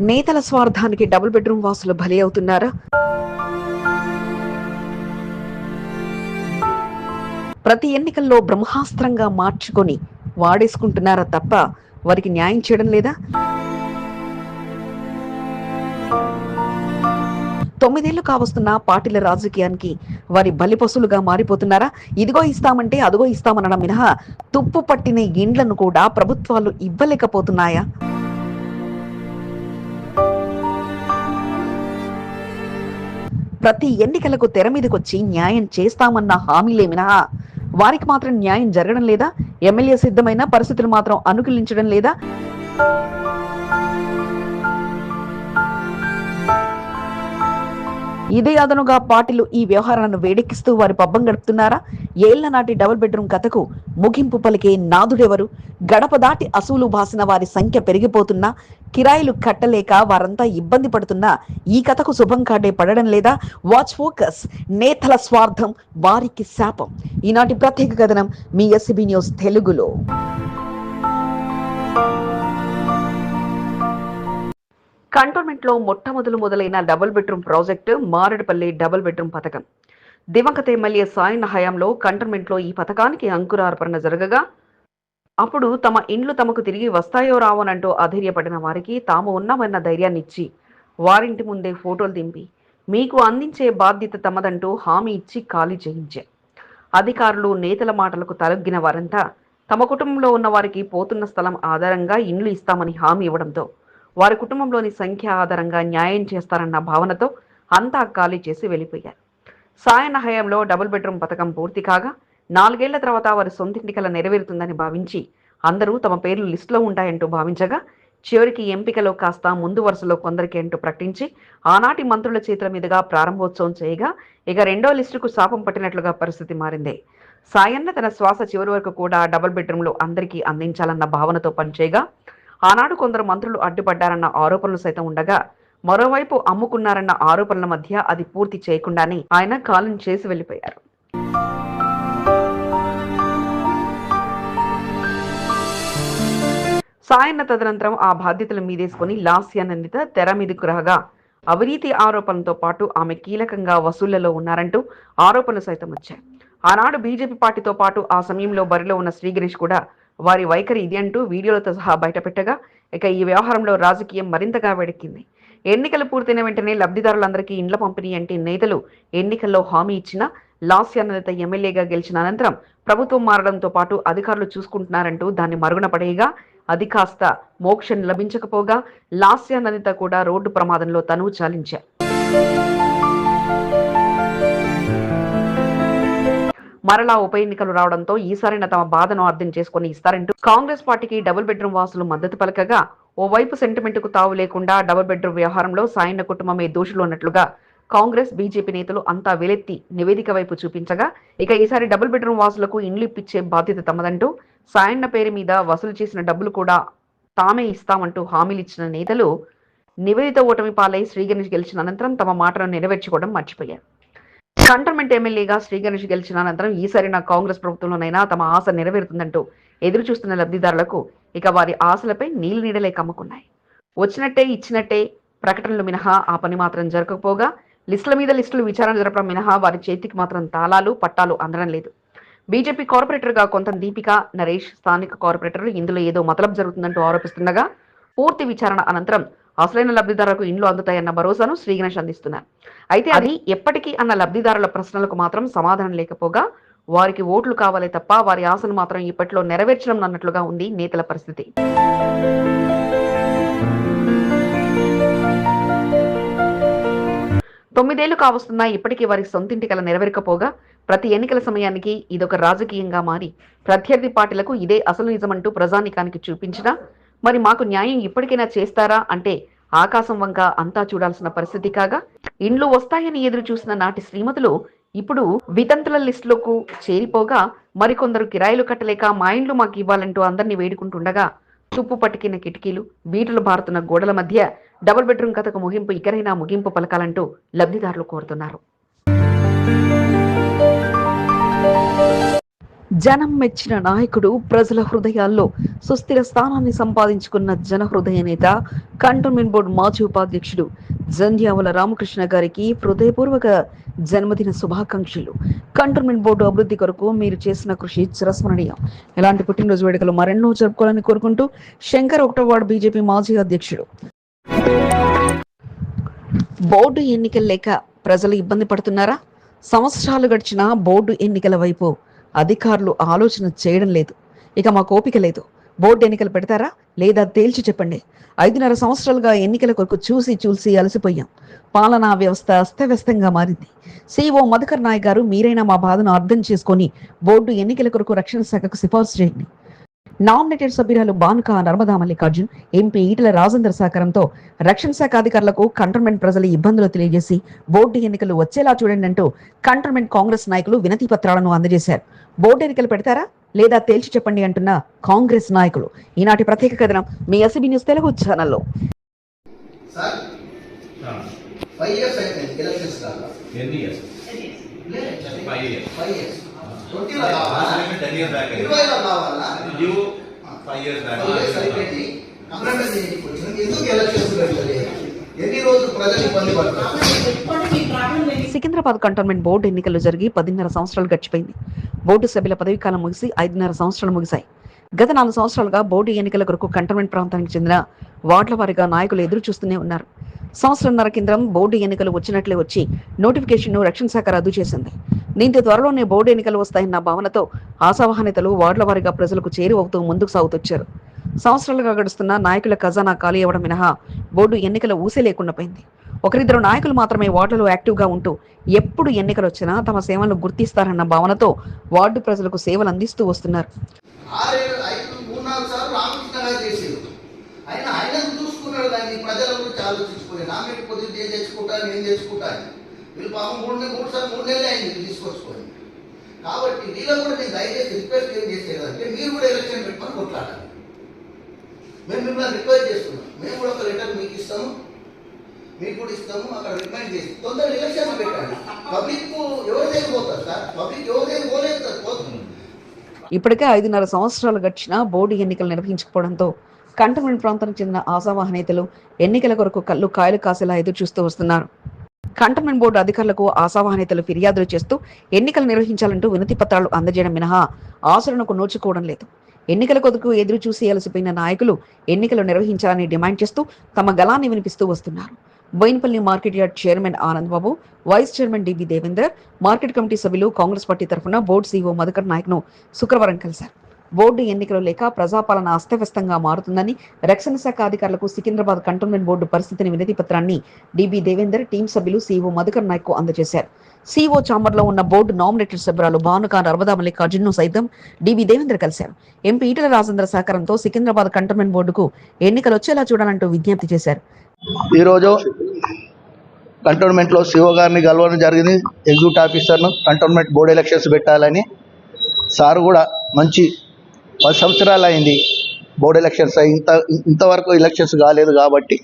నేతల స్వార్థానికి double bedroom వాసులు బలి అవుతున్నారా? ప్రతి ఎన్నికల్లో బ్రహ్మాస్త్రంగా మార్చుకొని వాడేసుకుంటున్నారా తప్ప వారికి న్యాయం చేయడం లేదా? 9 ఏళ్లు కావస్తున్న పార్టీల రాజకీయానికి వారి బలిపశులుగా మారిపోతున్నారా? ఇదిగో ఇస్తామంటే అదిగో ఇస్తామనడం మినహా తుప్పు పట్టిన ఇండ్లను కూడా ప్రభుత్వాలు ఇవ్వలేకపోతున్నాయా? ప్రతి ఎన్నికలకు తెర మీదకొచ్చి న్యాయం చేస్తామన్న హామీలే మినహా వారికి మాత్రం న్యాయం జరగడం లేదా? ఎమ్మెల్యే సిద్ధమైన పరిస్థితులు మాత్రం అనుకూలించడం లేదా? ఇదే అదనుగా పార్టీలు ఈ వ్యవహారాలను వేడెక్కిస్తూ వారి పబ్బం గడుపుతున్నారా? ఏళ్ల నాటి డబుల్ బెడ్రూమ్ కథకు ముగింపు పలికే నాదుడెవరు? గడప దాటి అసూలు బాసిన వారి సంఖ్య పెరిగిపోతున్నా, కిరాయిలు కట్టలేక వారంతా ఇబ్బంది పడుతున్నా ఈ కథకు శుభం కాడే పడడం లేదా? వాచ్ ఫోకస్, నేతల స్వార్థం వారికి శాపం. ఈనాటి ప్రత్యేక కథనం మీ ఎస్సీబీ న్యూస్ తెలుగులో. కంటోన్మెంట్ లో మొదలైన double bedroom project Marredpally double bedroom పథకం. దివంగత ఎమ్మెల్యే సాయన్న హయాంలో కంటోన్మెంట్ లో ఈ పథకానికి అంకురార్పణ జరగగా అప్పుడు తమ ఇండ్లు తమకు తిరిగి వస్తాయో రావోనంటూ అధైర్యపడిన వారికి తాము ఉన్నామన్న ధైర్యాన్నిచ్చి వారింటి ముందే ఫోటోలు దింపి మీకు అందించే బాధ్యత తమదంటూ హామీ ఇచ్చి ఖాళీ చేయించారు. అధికారులు నేతల మాటలకు తలొగ్గిన వారంతా తమ కుటుంబంలో ఉన్న వారికి పోతున్న స్థలం ఆధారంగా ఇండ్లు ఇస్తామని హామీ ఇవ్వడంతో వారి కుటుంబంలోని సంఖ్య ఆధారంగా న్యాయం చేస్తారన్న భావనతో అంతా ఖాళీ చేసి వెళ్ళిపోయారు. సాయన్న హయాంలో డబుల్ బెడ్రూమ్ పథకం పూర్తి కాగా 4 ఏళ్ల తర్వాత వారి సొంతింటి కల నెరవేరుతుందని భావించి అందరూ తమ పేర్లు లిస్టులో ఉంటాయంటూ భావించగా చివరికి ఎంపికలో కాస్త ముందు వరుసలో కొందరికి అంటూ ప్రకటించి ఆనాటి మంత్రుల చేతుల మీదుగా ప్రారంభోత్సవం చేయగా ఇక రెండో లిస్టుకు శాపం పట్టినట్లుగా పరిస్థితి మారింది. సాయన్న తన శ్వాస చివరి వరకు కూడా డబుల్ బెడ్రూమ్లు అందరికీ అందించాలన్న భావనతో పనిచేయగా ఆనాడు కొందరు మంత్రులు అడ్డుపడ్డారన్న ఆరోపణలు సైతం ఉండగా మరోవైపు అమ్ముకున్నారన్న ఆరోపణల మధ్య అది పూర్తి చేయకుండానే ఆయన కాలం చేసి వెళ్లిపోయారు. సాయన్న తదనంతరం ఆ బాధ్యతలు మీదేసుకుని లాస్యానందిత తెర మీదకు రాగా అవినీతి ఆరోపణలతో పాటు ఆమె కీలకంగా వసూళ్లలో ఉన్నారంటూ ఆరోపణలు సైతం వచ్చాయి. ఆనాడు బీజేపీ పార్టీతో పాటు ఆ సమయంలో బరిలో ఉన్న శ్రీ గణేష్ కూడా వారి వైఖరి ఇది అంటూ వీడియోలతో సహా బయటపెట్టగా ఇక ఈ వ్యవహారంలో రాజకీయం మరింతగా వేడెక్కింది. ఎన్నికలు పూర్తయిన వెంటనే లబ్ధిదారులందరికీ ఇండ్ల పంపిణీ అంటే నేతలు ఎన్నికల్లో హామీ ఇచ్చిన లాస్యానందిత ఎమ్మెల్యేగా గెలిచిన అనంతరం ప్రభుత్వం మారడంతో పాటు అధికారులు చూసుకుంటున్నారంటూ దాన్ని మరుగున పడేయగా అది కాస్త మోక్షం లభించకపోగా లాస్యానందిత కూడా రోడ్డు ప్రమాదంలో తనువు చాలించారు. మరలా ఉప ఎన్నికలు రావడంతో ఈసారైనా తమ బాధను అర్థం చేసుకుని ఇస్తారంటూ కాంగ్రెస్ పార్టీకి డబుల్ బెడ్రూమ్ వాసులు మద్దతు పలకగా ఓవైపు సెంటిమెంట్ కు తావు లేకుండా డబుల్ బెడ్రూమ్ వ్యవహారంలో సాయన్న కుటుంబమే దోషులు ఉన్నట్లుగా కాంగ్రెస్ బీజేపీ నేతలు అంతా వేలెత్తి నివేదిక వైపు చూపించగా ఇక ఈసారి డబుల్ బెడ్రూమ్ వాసులకు ఇండ్లు ఇప్పించే బాధ్యత తమదంటూ సాయన్న పేరు మీద వసూలు చేసిన డబ్బులు కూడా తామే ఇస్తామంటూ హామీలిచ్చిన నేతలు నివేదిత ఓటమి పాలై శ్రీగణేష్ గెలిచిన అనంతరం తమ మాటను నెరవేర్చుకోవడం మర్చిపోయారు. కంటోన్మెంట్ ఎమ్మెల్యేగా శ్రీ గణేష్ గెలిచిన అనంతరం ఈసారి నా కాంగ్రెస్ ప్రభుత్వంలోనైనా తమ ఆశ నెరవేరుతుందంటూ ఎదురు చూస్తున్న లబ్ధిదారులకు ఇక వారి ఆశలపై నీళ్లు నీడలే కమ్ముకున్నాయి. వచ్చినట్టే ఇచ్చినట్టే ప్రకటనలు మినహా ఆ పని మాత్రం జరగకపోగా లిస్టుల మీద లిస్టులు విచారణ జరపడం మినహా వారి చేతికి మాత్రం తాళాలు పట్టాలు అందడం లేదు. బీజేపీ కార్పొరేటర్గా కొంత దీపిక నరేష్ స్థానిక కార్పొరేటర్లు ఇందులో ఏదో మతలబు జరుగుతుందంటూ ఆరోపిస్తుండగా పూర్తి విచారణ అనంతరం అసలైన లబ్ధిదారులకు ఇండ్లు అందుతాయన్న భరోసాను శ్రీ గణేష్ అందిస్తున్నారు. అయితే అది ఎప్పటికీ అన్న లబ్ధిదారుల ప్రశ్నలకు మాత్రం సమాధానం లేకపోగా వారికి ఓట్లు కావాలే తప్ప వారి ఆశను మాత్రం ఇప్పట్లో నెరవేర్చడం అన్నట్లుగా ఉంది నేతల పరిస్థితి. 9 ఏళ్లు కావస్తున్నా ఇప్పటికీ వారి సొంతింటి కల నెరవేరకపోగా ప్రతి ఎన్నికల సమయానికి ఇదొక రాజకీయంగా మారి ప్రత్యర్థి పార్టీలకు ఇదే అసలు నిజమంటూ ప్రజానికానికి చూపించినా మరి మాకు న్యాయం ఇప్పటికైనా చేస్తారా అంటే ఆకాశం వంక అంతా చూడాల్సిన పరిస్థితి కాగా ఇండ్లు వస్తాయని ఎదురు చూసిన నాటి శ్రీమతులు ఇప్పుడు వితంతుల లిస్టులకు చేరిపోగా మరికొందరు కిరాయిలు కట్టలేక మా ఇండ్లు మాకు ఇవ్వాలంటూ అందరినీ వేడుకుంటుండగా తుప్పు పట్టుకిన కిటికీలు బీటలు బారుతున్న గోడల మధ్య డబుల్ బెడ్రూమ్ కథకు ముగింపు ఇకరైనా ముగింపు పలకాలంటూ లబ్ధిదారులు కోరుతున్నారు. జనం మెచ్చిన నాయకుడు, ప్రజల హృదయాల్లో సుస్థిర స్థానాన్ని సంపాదించుకున్న జన హృదయ నేత, కంటోన్మెంట్ బోర్డు మాజీ ఉపాధ్యక్షుడు జంధ్యావల రామకృష్ణ గారికి హృదయపూర్వక జన్మదిన శుభాకాంక్షలు. కంటోన్మెంట్ బోర్డు అభివృద్ధి కొరకు మీరు చేసిన కృషి చిరస్మరణీయం. ఇలాంటి పుట్టినరోజు వేడుకలు మరెన్నో జరుపుకోవాలని కోరుకుంటూ శంకర్ 1వ వార్డు బీజేపీ మాజీ అధ్యక్షుడు. బోర్డు ఎన్నికలు లేక ప్రజలు ఇబ్బంది పడుతున్నారా? సంవత్సరాలు గడిచినా బోర్డు ఎన్నికల వైపు అధికారులు ఆలోచన చేయడం లేదు. ఇక మాకు ఓపిక లేదు. బోర్డు ఎన్నికలు పెడతారా లేదా తేల్చి చెప్పండి. 5.5 సంవత్సరాలుగా ఎన్నికల కొరకు చూసి అలసిపోయాం. పాలనా వ్యవస్థ అస్తవ్యస్తంగా మారింది. సిఇఓ మధుకర్ నాయక్ గారు, మీరైనా మా బాధను అర్థం చేసుకొని బోర్డు ఎన్నికల కొరకు రక్షణ శాఖకు సిఫార్సు చేయండి. నామినేటెడ్ సభ్యురాలు బానుక నర్మదా మల్లికార్జున్, ఎంపీ ఈటల రాజేందర్ సహకారంతో రక్షణ శాఖ అధికారులకు కంటోన్మెంట్ ప్రజల ఇబ్బందులు తెలియజేసి బోర్డు ఎన్నికలు వచ్చేలా చూడండి అంటూ కంటోన్మెంట్ కాంగ్రెస్ నాయకులు వినతి పత్రాలను అందజేశారు. బోర్డు ఎన్నికలు పెడతారా లేదా తేల్చి చెప్పండి అంటున్న కాంగ్రెస్ నాయకులు. ఈనాటి ప్రత్యేక కథనం మీ ఎస్బీ న్యూస్ తెలుగు ఛానల్లో. సికింద్రాబాద్ కంటోన్మెంట్ బోర్డు ఎన్నికలు జరిగి 10.5 సంవత్సరాలు గడిచిపోయింది. బోర్డు సభ్యుల పదవీకాలం ముగిసి 5.5 సంవత్సరాలు ముగిశాయి. గత 4 సంవత్సరాలుగా బోర్డు ఎన్నికల కొరకు కంటోన్మెంట్ ప్రాంతానికి చెందిన వార్డుల వారీగా నాయకులు ఎదురు చూస్తూనే ఉన్నారు. సంవత్సరంన్నర కిందం బోర్డు ఎన్నికలు వచ్చినట్లే వచ్చి నోటిఫికేషన్ను రక్షణ శాఖ రద్దు చేసింది. దీంతో త్వరలోనే బోర్డు ఎన్నికలు వస్తాయన్న భావనతో ఆశావాహనేతలు వార్డుల వారీగా ప్రజలకు చేరువవుతూ ముందుకు సాగుతొచ్చారు. సంవత్సరాలుగా గడుస్తున్న నాయకుల ఖజానా ఖాళీ అవ్వడం మినహా బోర్డు ఎన్నికల ఊసే లేకుండా పోయింది. ఒకరిద్దరు నాయకులు మాత్రమే వార్డులో యాక్టివ్గా ఉంటూ ఎప్పుడు ఎన్నికలు వచ్చినా తమ సేవలను గుర్తిస్తారన్న భావనతో వార్డు ప్రజలకు సేవలు అందిస్తూ వస్తున్నారు. కాబట్టి వీళ్ళు కూడా నేను దయచేసి రిక్వెస్ట్ ఏం చేసేదంటే మీరు కూడా ఎలక్షన్ పెట్టుకొని కొట్లాడాలి. మేము మిమ్మల్ని రిక్వెస్ట్ చేస్తున్నాం. మేము కూడా ఒక లెటర్ మీకు ఇస్తాము, మీకు కూడా ఇస్తాము. అక్కడ రిమైండ్ చేసి తొందరగా ఎలక్షన్ పెట్టండి. పబ్లిక్ ఎవరు చేయకపోతారు సార్, పబ్లిక్ ఎవరు చేయకపోలేదు సార్. ఇప్పటికే 5.5 సంవత్సరాలు గడిచినా బోర్డు ఎన్నికలు నిర్వహించకపోవడంతో కంటోన్మెంట్ ప్రాంతానికి చెందిన ఆశావాహ నేతలు ఎన్నికల కొరకు కళ్ళు కాయలు కాసేలా ఎదురు చూస్తూ వస్తున్నారు. కంటోన్మెంట్ బోర్డు అధికారులకు ఆశావాహ నేతలు ఫిర్యాదులు చేస్తూ ఎన్నికలు నిర్వహించాలంటూ వినతి పత్రాలు అందజేయడం మినహా ఆచరణకు నోచుకోవడం లేదు. ఎన్నికల కొరకు ఎదురు చూసి అలసిపోయిన నాయకులు ఎన్నికలు నిర్వహించాలని డిమాండ్ చేస్తూ తమ గళాన్ని వినిపిస్తూ వస్తున్నారు. Boinapalli market yard chairman Anand Babu, vice chairman DB Devender, market committee సభ్యులు కాంగ్రెస్ పార్టీ తరఫున బోర్డు సిఇఓ మధుకర్ నాయక్ ను శుక్రవారం కలిశారు. బోర్డు ఎన్నికలు లేక ప్రజాపాలన అస్తవ్యస్తంగా మారుతుందని రక్షణ శాఖ అధికారులకు సికింద్రాబాద్ కంటోన్మెంట్ బోర్డు పరిస్థితిని వినతి పత్రాన్ని డిబి దేవేందర్, టీం సభ్యులు సిఇఓ మధుకర్ నాయక్ కు అందజేశారు. సిఇఓ ఛాంబర్ లో ఉన్న బోర్డు నామినేటెడ్ సభ్యురాలు బానుక నర్మదా మల్లికార్జున్ ను సైతం డిబి దేవేందర్ కలిశారు. ఎంపీ ఈటల రాజేందర్ సహకారంతో సికింద్రాబాద్ కంటోన్మెంట్ బోర్డుకు ఎన్నికలు వచ్చేలా చూడాలంటూ విజ్ఞప్తి చేశారు. ఈరోజు కంటోన్మెంట్లో సిఓ గారిని కలవడం జరిగింది. ఎగ్జిక్యూటివ్ ఆఫీసర్ను కంటోన్మెంట్ బోర్డు ఎలక్షన్స్ పెట్టాలని. సార్ కూడా మంచి 10 సంవత్సరాలు అయింది బోర్డు ఎలక్షన్స్ ఇంతవరకు ఎలక్షన్స్ కాలేదు కాబట్టి,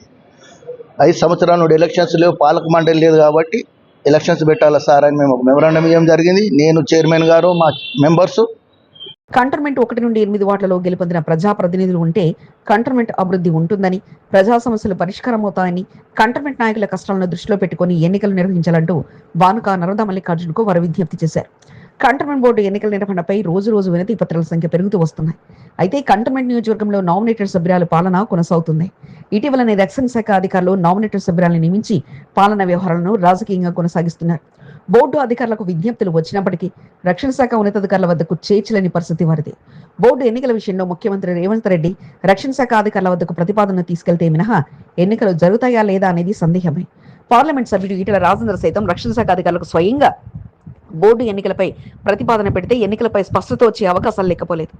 5 సంవత్సరాల నుండి ఎలక్షన్స్ లేవు, పాలక మండలి లేదు కాబట్టి ఎలక్షన్స్ పెట్టాలా సార్ అని మేము ఒక మెమరాండం ఇవ్వడం జరిగింది. నేను, చైర్మన్ గారు, మా మెంబర్స్. కంటోన్మెంట్ 1 నుండి 8 వార్డులలో గెలుపొందిన ప్రజాప్రతినిధులు ఉంటే కంటోన్మెంట్ అభివృద్ధి ఉంటుందని, ప్రజా సమస్యలు పరిష్కారం అవుతాయని, కంటోన్మెంట్ నాయకుల కష్టాలను దృష్టిలో పెట్టుకుని ఎన్నికలు నిర్వహించాలంటూ బానుక నర్మదా మల్లికార్జున్ కు వారు విజ్ఞప్తి చేశారు. కంటోన్మెంట్ బోర్డు ఎన్నికల నిర్వహణపై రోజు వినతి పత్రాల సంఖ్య పెరుగుతూ వస్తున్నాయి. అయితే కంటోన్మెంట్ నియోజకవర్గంలో నామినేటెడ్ సభ్యురాల పాలన కొనసాగుతుంది. ఇటీవలనే రక్షణ శాఖ అధికారులు నామినేటెడ్ సభ్యురాలను నియమించి పాలనా వ్యవహారాలను రాజకీయంగా కొనసాగిస్తున్నారు. బోర్డు అధికారులకు విజ్ఞప్తులు వచ్చినప్పటికీ రక్షణ శాఖ ఉన్నతాధికారుల వద్దకు చేర్చలేని పరిస్థితి వారిది. బోర్డు ఎన్నికల విషయంలో ముఖ్యమంత్రి రేవంత్ రెడ్డి రక్షణ శాఖ అధికారుల వద్దకు ప్రతిపాదనను తీసుకెళ్తే మినహా ఎన్నికలు జరుగుతాయా లేదా అనేది సందేహమే. పార్లమెంట్ సభ్యుడు ఈటల రాజేందర్ సైతం రక్షణ శాఖ అధికారులకు స్వయంగా బోర్డు ఎన్నికలపై ప్రతిపాదన పెడితే ఎన్నికలపై స్పష్టత వచ్చే అవకాశాలు లేకపోలేదు.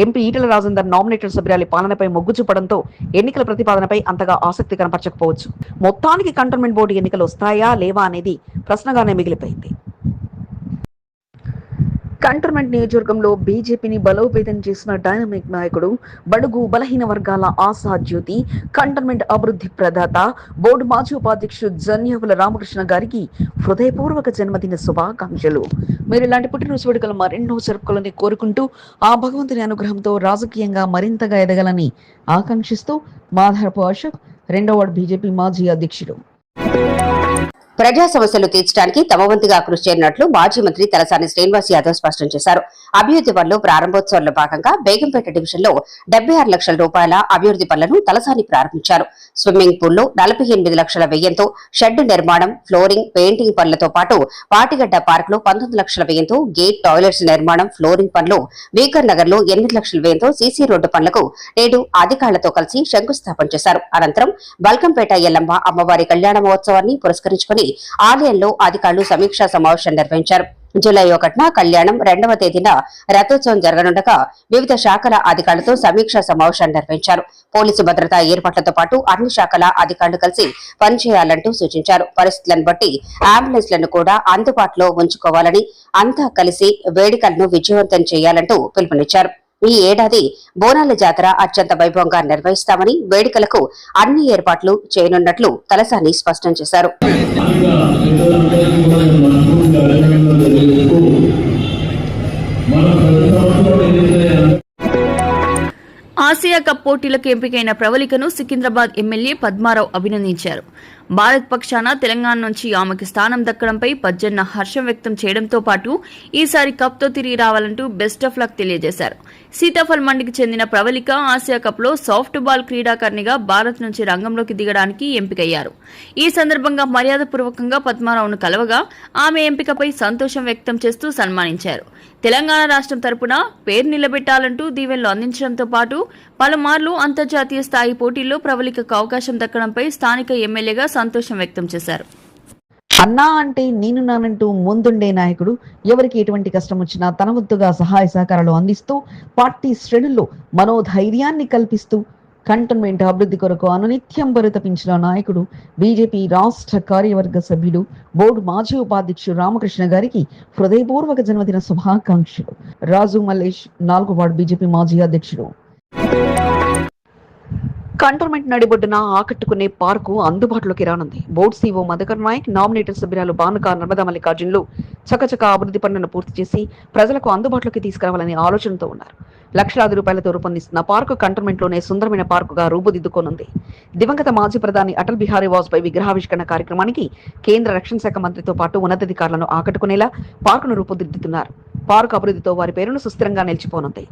ఎంపీ ఈటల రాజేందర్ నామినేటెడ్ సభ్యురాలి పాలనపై మొగ్గు చూపడంతో ఎన్నికల ప్రతిపాదనపై అంతగా ఆసక్తి కనపరచకపోవచ్చు. మొత్తానికి కంటోన్మెంట్ బోర్డు ఎన్నికలు వస్తాయా లేవా అనేది ప్రశ్నగానే మిగిలిపోయింది. కంటోన్మెంట్ నియోజకవర్గంలో బీజేపీని బలోపేతం చేసిన డైనమిక్ నాయకుడు, బడుగు బలహీన వర్గాల ఆశాజ్యోతి, కంటోన్మెంట్ అభివృద్ధి ప్రదాత, బోర్డు మాజీ ఉపాధ్యక్షుడు జన్యావుల రామకృష్ణ గారికి హృదయపూర్వక జన్మదిన శుభాకాంక్షలు. మీరు ఇలాంటి పుట్టినరోజు వేడుకలు మరెన్నో జరుపుకోవాలని కోరుకుంటూ ఆ భగవంతుని అనుగ్రహంతో రాజకీయంగా మరింతగా ఎదగాలని ఆకాంక్షిస్తూ మాధారపు అశోక్, 2వ వార్డు బీజేపీ మాజీ అధ్యక్షుడు. ప్రజా సమస్యలు తీర్చడానికి తమ వంతుగా కృషి చేయనున్నట్లు మాజీ మంత్రి తలసాని శ్రీనివాస్ యాదవ్ స్పష్టం చేశారు. అభివృద్ధి పనులు ప్రారంభోత్సవంలో భాగంగా బేగంపేట డివిజన్ లో 76 లక్షల రూపాయల అభివృద్ధి పనులను తలసాని ప్రారంభించారు. స్విమ్మింగ్ పూల్ లో 48 లక్షల వ్యయంతో షెడ్ నిర్మాణం, ఫ్లోరింగ్, పెయింటింగ్ పనులతో పాటు పాటిగడ్డ పార్క్ లో 19 లక్షల వ్యయంతో గేట్, టాయిలెట్స్ నిర్మాణం, ఫ్లోరింగ్ పనులు, వీకర్ నగర్ లో 8 లక్షల వ్యయంతో సీసీ రోడ్డు పనులకు నేడు అధికారులతో కలిసి శంకుస్థాపన చేశారు. అనంతరం బల్కంపేట ఎల్లమ్మ అమ్మవారి కళ్యాణ మహోత్సవాన్ని పురస్కరించుకుని ఆలయంలో అధికారులు సమీక్షా సమావేశం నిర్వహించారు. జూలై 1న కళ్యాణం, 2వ తేదీన రథోత్సవం జరగనుండగా వివిధ శాఖల అధికారులతో సమీక్షా సమావేశాన్ని నిర్వహించారు. పోలీసు భద్రతా ఏర్పాట్లతో పాటు అన్ని శాఖల అధికారులు కలిసి పనిచేయాలంటూ సూచించారు. పరిస్థితులను బట్టి అంబులెన్స్లను కూడా అందుబాటులో ఉంచుకోవాలని, అంతా కలిసి వేడుకలను విజయవంతం చేయాలంటూ పిలుపునిచ్చారు. ఈ ఏడాది బోనాల జాతర అత్యంత వైభవంగా నిర్వహిస్తామని, వేడుకలకు అన్ని ఏర్పాట్లు చేయనున్నట్లు తలసాని స్పష్టం చేశారు. ఆసియా కప్ పోటీలకు ఎంపికైన ప్రవళికను సికింద్రాబాద్ ఎమ్మెల్యే పద్మారావు అభినందించారు. భారత్ పక్షాన తెలంగాణ నుంచి ఆమెకు స్థానం దక్కడంపై పజ్జన్న హర్షం వ్యక్తం చేయడంతో పాటు ఈసారి కప్తో తిరిగి రావాలంటూ బెస్ట్ ఆఫ్ లక్ తెలియజేశారు. సీతాఫల్ మండికి చెందిన ప్రవళిక ఆసియా కప్లో సాఫ్ట్ బాల్ క్రీడాకారిణిగా భారత్ నుంచి రంగంలోకి దిగడానికి ఎంపికయ్యారు. ఈ సందర్భంగా మర్యాదపూర్వకంగా పద్మారావును కలవగా ఆమె ఎంపికపై సంతోషం వ్యక్తం చేస్తూ సన్మానించారు. తెలంగాణ రాష్ట్రం తరపున పేరు నిలబెట్టాలంటూ దీవెనలు అందించడంతో పాటు పలుమార్లు అంతర్జాతీయ స్థాయి పోటీల్లో ప్రవళికకు అవకాశం దక్కడంపై స్థానిక ఎమ్మెల్యేగా సంతోషం వ్యక్తం చేశారు. అన్నా అంటే నేను నానంటూ ముందుండే నాయకుడు, ఎవరికి ఎటువంటి కష్టం వచ్చినా తన వంతుగా సహాయ సహకారాలు అందిస్తూ పార్టీ శ్రేణుల్లో మనోధైర్యాన్ని కల్పిస్తూ కంటోన్మెంట్ అభివృద్ధి కొరకు అనునిత్యం పరితపించిన నాయకుడు, బీజేపీ రాష్ట్ర కార్యవర్గ సభ్యుడు, బోర్డు మాజీ ఉపాధ్యక్షుడు రామకృష్ణ గారికి హృదయపూర్వక జన్మదిన శుభాకాంక్షలు. రాజు మల్లేష్, 4వ వార్డు బీజేపీ మాజీ అధ్యక్షుడు. కంటోన్మెంట్ నడిబొడ్డున ఆకట్టుకునే పార్కు అందుబాటులోకి రానుంది. Board CEO Madhukar Naik, nominated సభ్యురాలు బానుక నర్మదా మల్లికార్జునులు చకచకా అభివృద్ధి పనులను పూర్తి చేసి ప్రజలకు అందుబాటులోకి తీసుకురావాలనే ఆలోచనతో ఉన్నారు. లక్షలాది రూపాయలతో రూపొందిస్తున్న పార్కు కంటోన్మెంట్లోనే సుందరమైన పార్కుగా రూపుదిద్దుకోనుంది. దివంగత మాజీ ప్రధాని అటల్ బిహారీ వాజ్పేయి విగ్రహావిష్కరణ కార్యక్రమానికి కేంద్ర రక్షణ శాఖ మంత్రితో పాటు ఉన్నతాధికారులను ఆకట్టుకునేలా పార్కును రూపుదిద్దుతున్నారు. పార్కు అభివృద్ధితో వారి పేరును సుస్థిరంగా నిలిచిపోనుంది.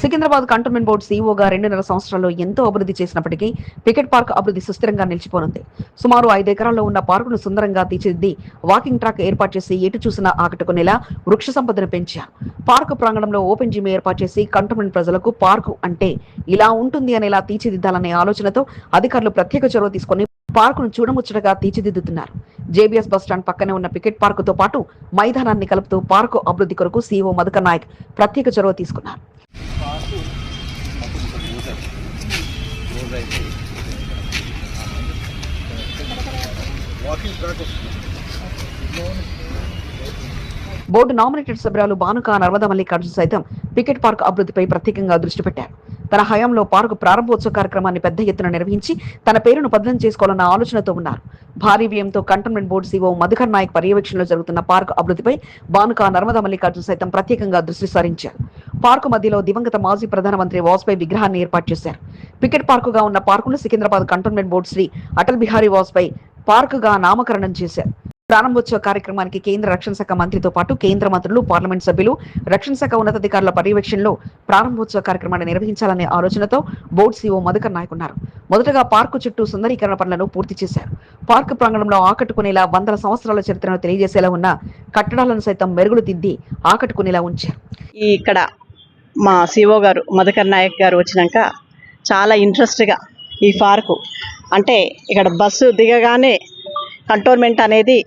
సికింద్రాబాద్ కంటోన్మెంట్ బోర్డు సీఈఓగా 2.5 సంవత్సరాల్లో ఎంతో అభివృద్ధి చేసినప్పటికీ పికెట్ పార్క్ అభివృద్ధి సుస్థిరంగా నిలిచిపోనుంది. సుమారు 5 ఎకరాల్లో ఉన్న పార్కును సుందరంగా తీర్చిదిద్ది వాకింగ్ ట్రాక్ ఏర్పాటు చేసి ఎటు చూసినా ఆకట్టుకునేలా వృక్ష సంపదను పెంచారు. పార్కు ప్రాంగణంలో ఓపెన్ జిమ్ ఏర్పాటు చేసి కంటోన్మెంట్ ప్రజలకు పార్కు అంటే ఇలా ఉంటుంది అనేలా తీర్చిదిద్దాలనే ఆలోచనతో అధికారులు ప్రత్యేక చొరవ తీసుకుని పార్కును చూడముచ్చటగా తీర్చిదిద్దుతున్నారు. జేబీఎస్ బస్టాండ్ పక్కనే ఉన్న పికెట్ పార్కుతో పాటు మైదానాన్ని కలుపుతూ పార్కు అభివృద్ధి కొరకు సీఈఓ మధుకర్ నాయక్ ప్రత్యేక చొరవ తీసుకున్నారు. బోర్డు నామినేటెడ్ సభ్యురాలు బానుక నర్మదా మల్లికార్జున సైతం పికెట్ పార్క్ అభివృద్ధిపై ప్రత్యేకంగా దృష్టి పెట్టారు. తన హయాంలో పార్కు ప్రారంభోత్సవ కార్యక్రమాన్ని పెద్ద ఎత్తున నిర్వహించి తన పేరును పదిలం చేసుకోవాలన్న ఆలోచనతో ఉన్నారు. భారీ వ్యయంతో cantonment board CEO Madhukar Nayak పర్యవేక్షణలో జరుగుతున్న పార్కు అభివృద్ధిపై బానుక నర్మదా మల్లికార్జున సైతం ప్రత్యేకంగా దృష్టి సారించారు. పార్కు మధ్యలో దివంగత మాజీ ప్రధానమంత్రి వాజ్పేయి విగ్రహాన్ని ఏర్పాటు చేశారు. పికెట్ పార్కుగా ఉన్న పార్కును సికింద్రాబాద్ కంటోన్మెంట్ బోర్డు శ్రీ అటల్ బిహారీ వాజ్పేయి పార్కుగా నామకరణం చేశారు. ప్రారంభోత్సవ కార్యక్రమానికి కేంద్ర రక్షణ శాఖ మంత్రితో పాటు కేంద్ర మంత్రులు, పార్లమెంట్ సభ్యులు, రక్షణ శాఖ ఉన్నతాధికారుల పర్యవేక్షణలో ప్రారంభోత్సవ కార్యక్రమాన్ని నిర్వహించాలనే ఆలోచనతో బోర్డు సీఓ మధుకర్ నాయక్ ఉన్నారు. మొదటగా పార్కు చుట్టూ సుందరీకరణ పనులను పూర్తి చేశారు. పార్కు ప్రాంగణంలో ఆకట్టుకునేలా 100 సంవత్సరాల చరిత్రను తెలియజేసేలా ఉన్న కట్టడాలను సైతం మెరుగులు దిద్ది ఆకట్టుకునేలా ఉంచారు. ఇక్కడ మా సీఓ గారు మధుకర్ నాయక్ గారు వచ్చినాక చాలా ఇంట్రెస్ట్గా ఈ పార్కు అంటే ఇక్కడ బస్సు దిగగానే కంటోన్మెంట్ అనేది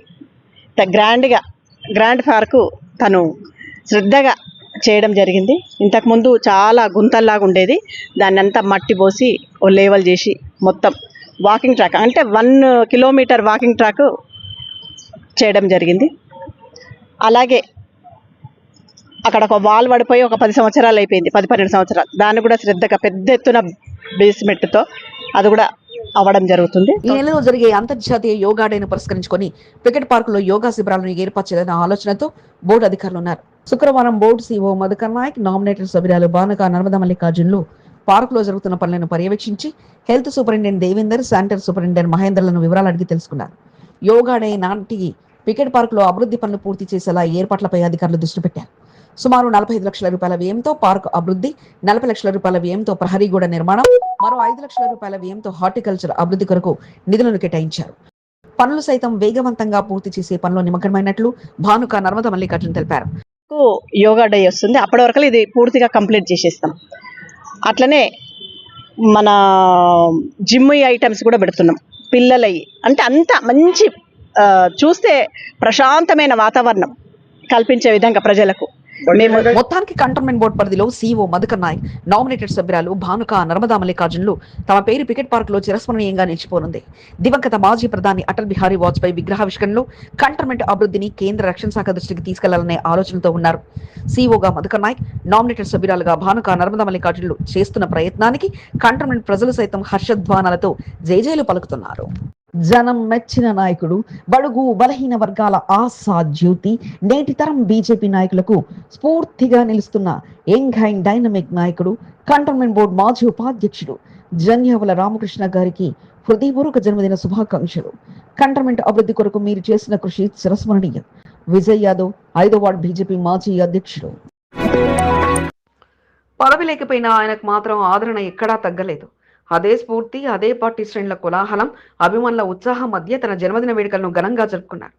గ్రాండ్ పార్కు తను శ్రద్ధగా చేయడం జరిగింది. ఇంతకుముందు చాలా గుంతల్లాగా ఉండేది, దాన్ని అంతా మట్టి పోసి ఓ లేవల్ చేసి మొత్తం వాకింగ్ ట్రాక్ అంటే 1 కిలోమీటర్ వాకింగ్ ట్రాక్ చేయడం జరిగింది. అలాగే అక్కడ ఒక వాల్ పడిపోయి ఒక 10 సంవత్సరాలు అయిపోయింది, 10-12 సంవత్సరాలు. దాన్ని కూడా శ్రద్ధగా పెద్ద ఎత్తున బేస్మెంట్తో అది కూడా అవ్వడం జరుగుతుంది. ఈ నెలలో జరిగే అంతర్జాతీయ యోగా డేను పురస్కరించుకొని క్రికెట్ పార్కులో యోగా శిబిరాలను ఏర్పాటు చేయాలనే ఆలోచనతో బోర్డు అధికారులు ఉన్నారు. శుక్రవారం board CEO Madhukar Naik, nominated సభ్యురాలు బానుక నర్మదా మల్లికార్జునులు పార్కులో జరుగుతున్న పనులను పర్యవేక్షించి health superintendent Devender, sanitary superintendent మహేందర్లను వివరాలు అడిగి తెలుసుకున్నారు. యోగా డే నాటికి క్రికెట్ పార్కులో అభివృద్ధి పనులు పూర్తి చేసేలా ఏర్పాట్లపై అధికారులు దృష్టి పెట్టారు. సుమారు 45 లక్షల రూపాయల వ్యయంతో పార్కు అభివృద్ధి, 40 లక్షల రూపాయల వ్యయంతో ప్రహరీ గోడ నిర్మాణం, మరో 5 లక్షల రూపాయల వ్యయంతో హార్టికల్చర్ అభివృద్ధి కొరకు నిధులను కేటాయించారు. పనులు సైతం వేగవంతంగా పూర్తి చేసే పనిలో నిమగ్నమైనట్లు భానుక నర్మదా మల్లికార్జున్ తెలిపారు. యోగా డే వస్తుంది, అప్పటి వరకు ఇది పూర్తిగా కంప్లీట్ చేసేస్తాం. అట్లనే మన జిమ్ ఐటమ్స్ కూడా పెడుతున్నాం పిల్లలవి. అంటే అంత మంచి చూస్తే ప్రశాంతమైన వాతావరణం కల్పించే విధంగా ప్రజలకు మేము మొత్తానికి కంటోన్మెంట్ బోర్డు పరిధిలో సీఓ మధుకర్ నాయక్, నామినేటెడ్ సభ్యురాలు భానుక నర్మదా మల్లికార్జునులు తమ పేరు క్రికెట్ పార్క్ లో చిరస్మరణీయంగా నిలిచిపోనుంది. దివంగత మాజీ ప్రధాని అటల్ బిహారీ వాజ్పేయి విగ్రహావిష్కరణలో కంటోన్మెంట్ అభివృద్ధిని కేంద్ర రక్షణ శాఖ దృష్టికి తీసుకెళ్లాలనే ఆలోచనతో ఉన్నారు. సీఓగా మధుకర్ నాయక్, నామినేటెడ్ సభ్యురాలుగా భానుక నర్మదా మల్లికార్జునులు చేస్తున్న ప్రయత్నానికి కంటోన్మెంట్ ప్రజలు సైతం హర్షధ్వానాలతో జైజైలు పలుకుతున్నారు. జనం మెచ్చిన నాయకుడు, బడుగు బలహీన వర్గాల ఆశా జ్యోతి, నేటి తరం బీజేపీ నాయకులకు స్ఫూర్తిగా నిలుస్తున్న యంగ్ అండ్ డైనమిక్ నాయకుడు, కంటోన్మెంట్ బోర్డు మాజీ ఉపాధ్యక్షుడు జన్యావుల రామకృష్ణ గారికి హృదయపూర్వక జన్మదిన శుభాకాంక్షలు. కంటోన్మెంట్ అభివృద్ధి కొరకు మీరు చేసిన కృషి చిరస్మరణీయం. విజయ్ యాదవ్, 5వ వార్డు బీజేపీ మాజీ అధ్యక్షుడు. పదవి లేకపోయినా ఆయనకు మాత్రం ఆదరణ ఎక్కడా తగ్గలేదు. అదే స్ఫూర్తి, అదే పార్టీ శ్రేణుల కోలాహలం, అభిమానుల ఉత్సాహం మధ్య తన జన్మదిన వేడుకలను ఘనంగా జరుపుకున్నారు.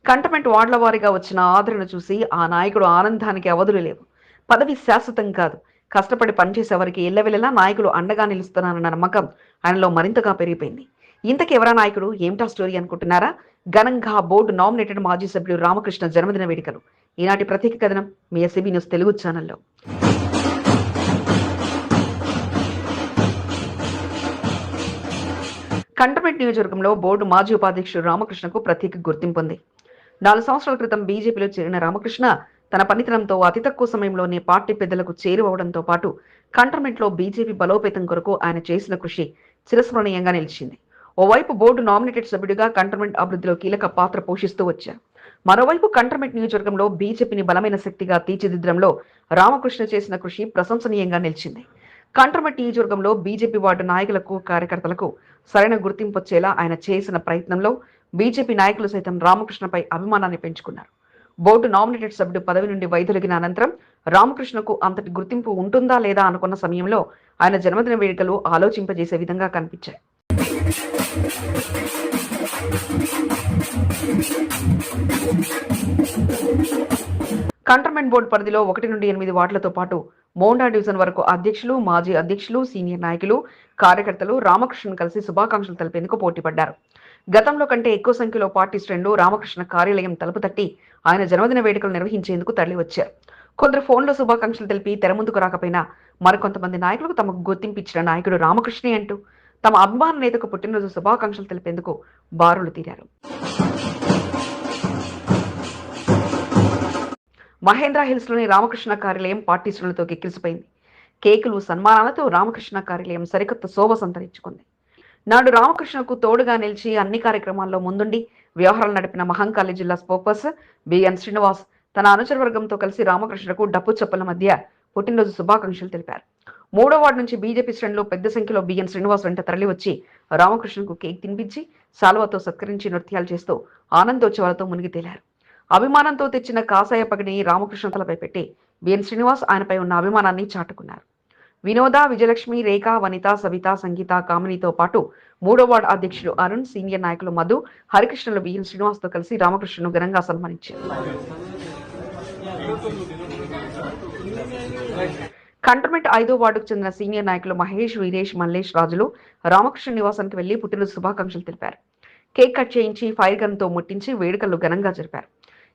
కంటోన్మెంట్ వార్డుల వారీగా వచ్చిన ఆదరణ చూసి ఆ నాయకుడు ఆనందానికి అవధులు లేవు. పదవి శాశ్వతం కాదు, కష్టపడి పనిచేసేవారికి ఎల్లవెల్లలా నాయకులు అండగా నిలుస్తున్నారన్న నమ్మకం ఆయనలో మరింతగా పెరిగిపోయింది. ఇంతకు ఎవరా నాయకుడు, ఏమిటా స్టోరీ అనుకుంటున్నారా? ఘనంగా బోర్డు నామినేటెడ్ మాజీ సభ్యుడు రామకృష్ణ జన్మదిన వేడుకలు. ఈనాటి ప్రత్యేక కథనం మీ ఎస్సీబీ న్యూస్ తెలుగు ఛానల్లో. కంటోన్మెంట్ నియోజకవర్గంలో బోర్డు మాజీ ఉపాధ్యక్షుడు రామకృష్ణకు ప్రత్యేక గుర్తింపు ఉంది. 4 సంవత్సరాల క్రితం బీజేపీలో చేరిన రామకృష్ణ తన పనితనంతో అతి తక్కువ సమయంలోనే పార్టీ పెద్దలకు చేరువవడంతో పాటు కంటోన్మెంట్లో బీజేపీ బలోపేతం కొరకు ఆయన చేసిన కృషి చిరస్మరణీయంగా నిలిచింది. ఓవైపు బోర్డు నామినేటెడ్ సభ్యుడిగా కంటోన్మెంట్ అభివృద్ధిలో కీలక పాత్ర పోషిస్తూ వచ్చారు. మరోవైపు కంటోన్మెంట్ నియోజకవర్గంలో బీజేపీని బలమైన శక్తిగా తీర్చిదిద్దడంలో రామకృష్ణ చేసిన కృషి ప్రశంసనీయంగా నిలిచింది. కంటోన్మెంట్ నియోజకవర్గంలో బీజేపీ వార్డు నాయకులకు, కార్యకర్తలకు సరైన గుర్తింపు వచ్చేలా ఆయన చేసిన ప్రయత్నంలో బీజేపీ నాయకులు సైతం రామకృష్ణపై అభిమానాన్ని పెంచుకున్నారు. బోర్డు నామినేటెడ్ సభ్యుడు పదవి నుండి వైదొలిగిన అనంతరం రామకృష్ణకు అంతటి గుర్తింపు ఉంటుందా లేదా అనుకున్న సమయంలో ఆయన జన్మదిన వేడుకలు ఆలోచింపజేసే విధంగా కనిపించాయి. కంటోన్మెంట్ బోర్డు పరిధిలో 1 నుండి 8 వార్డులతో పాటు మోండా డివిజన్ వరకు అధ్యక్షులు, మాజీ అధ్యక్షులు, సీనియర్ నాయకులు, కార్యకర్తలు రామకృష్ణను కలిసి శుభాకాంక్షలు తెలిపేందుకు పోటీ పడ్డారు. గతంలో కంటే ఎక్కువ సంఖ్యలో పార్టీ శ్రేణులు రామకృష్ణ కార్యాలయం తలుపు తట్టి ఆయన జన్మదిన వేడుకలు నిర్వహించేందుకు తరలి వచ్చారు. కొందరు ఫోన్లో శుభాకాంక్షలు తెలిపి తెర ముందుకు రాకపోయినా మరికొంతమంది నాయకులకు తమకు గుర్తింపిచ్చిన నాయకుడు రామకృష్ణే అంటూ తమ అభిమాన నేతకు పుట్టినరోజు శుభాకాంక్షలు తెలిపేందుకు బారులు తీరారు. మహేంద్ర హిల్స్ లోని రామకృష్ణ కార్యాలయం పార్టీ శ్రేణులతో కిక్కిరిసిపోయింది. కేకులు, సన్మానాలతో రామకృష్ణ కార్యాలయం సరికొత్త శోభ సంతరించుకుంది. నాడు రామకృష్ణకు తోడుగా నిలిచి అన్ని కార్యక్రమాల్లో ముందుండి వ్యవహారాలు నడిపిన మహంకాళి జిల్లా స్పోక్పర్సన్ బిఎన్ శ్రీనివాస్ తన అనుచరవర్గంతో కలిసి రామకృష్ణకు డప్పు చప్పుల మధ్య పుట్టినరోజు శుభాకాంక్షలు తెలిపారు. 3వ వార్డు నుంచి బీజేపీ శ్రేణులు పెద్ద సంఖ్యలో బిఎన్ శ్రీనివాస్ వెంట తరలి వచ్చి రామకృష్ణకు కేక్ తినిపించి శాలువాతో సత్కరించి నృత్యాలు చేస్తూ ఆనందోత్సవాలతో మునిగి తేలారు. అభిమానంతో తెచ్చిన కాసాయ పగిడిని రామకృష్ణ తలపై పెట్టి బిఎన్ శ్రీనివాస్ ఆయనపై ఉన్న అభిమానాన్ని చాటుకున్నారు. వినోద, విజయలక్ష్మి, రేఖ, వనిత, సవిత, సంగీత, కామినితో పాటు 3వ వార్డు అధ్యక్షులు అరుణ్, సీనియర్ నాయకులు మధు, హరికృష్ణలు బిఎన్ శ్రీనివాస్ తో కలిసి రామకృష్ణను ఘనంగా సన్మానించారు. కంటోన్మెంట్ 5వ వార్డుకు చెందిన సీనియర్ నాయకులు మహేష్, వీరేష్, మల్లేష్ రాజులు రామకృష్ణ నివాసానికి వెళ్లి పుట్టినరోజు శుభాకాంక్షలు తెలిపారు. కేక్ కట్ చేయించి ఫైర్ గన్ తో ముట్టించి వేడుకలు ఘనంగా జరిపారు.